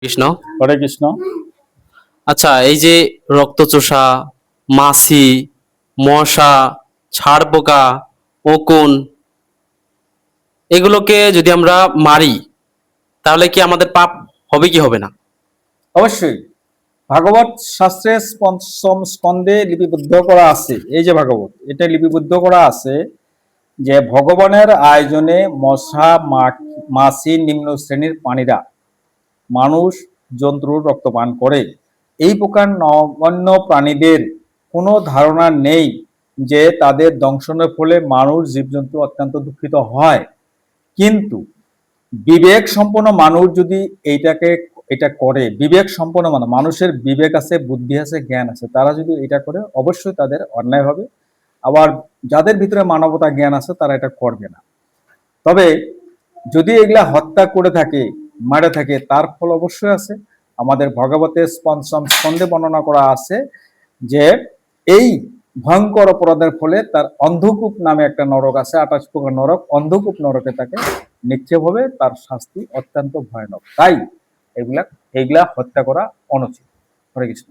কৃষ্ণ। হরে কৃষ্ণ। আচ্ছা, এই যে রক্তচোষা, মাছি, মশা, ছাড়পোকা, উকুন, এগুলোকে যদি আমরা মারি তাহলে কি আমাদের পাপ হবে কি হবে না? অবশ্যই ভাগবত শাস্ত্রে পঞ্চম স্কন্ধে লিপিবদ্ধ করা আছে। এই যে ভাগবত, এটা লিপিবদ্ধ করা আছে যে ভগবানের আয়োজনে মশা, মাছি, নিম্ন শ্রেণীর প্রাণীরা মানুষ, জন্তুর রক্তপান করে। এই প্রকার নগণ্য প্রাণীদের কোনো ধারণা নেই যে তাদের দংশনের ফলে মানুষ, জীবজন্তু অত্যন্ত দুঃখিত হয়। কিন্তু বিবেক সম্পন্ন মানুষ যদি এটা করে, বিবেক সম্পন্ন মানুষের বিবেক আছে, বুদ্ধি আছে, জ্ঞান আছে, তারা যদি এটা করে অবশ্যই তাদের অন্যায় হবে। আবার যাদের ভিতরে মানবতা জ্ঞান আছে তারা এটা করবে না। তবে যদি এগুলা হত্যা করে থাকে, মারে থাকে, তার ফল অবশ্যই আছে। আমাদের ভগবতের পঞ্চম স্কন্ধে বর্ণনা করা আছে যে এই ভয়ঙ্কর অপরাধের ফলে তার অন্ধকূপ নামে একটা নরক আছে, 28 প্রকার নরক, অন্ধকূপ নরকে তাকে নিক্ষেপ হবে। তার শাস্তি অত্যন্ত ভয়ানক। তাই এগুলা এগুলা হত্যা করা অনুচিত। হরে কৃষ্ণ।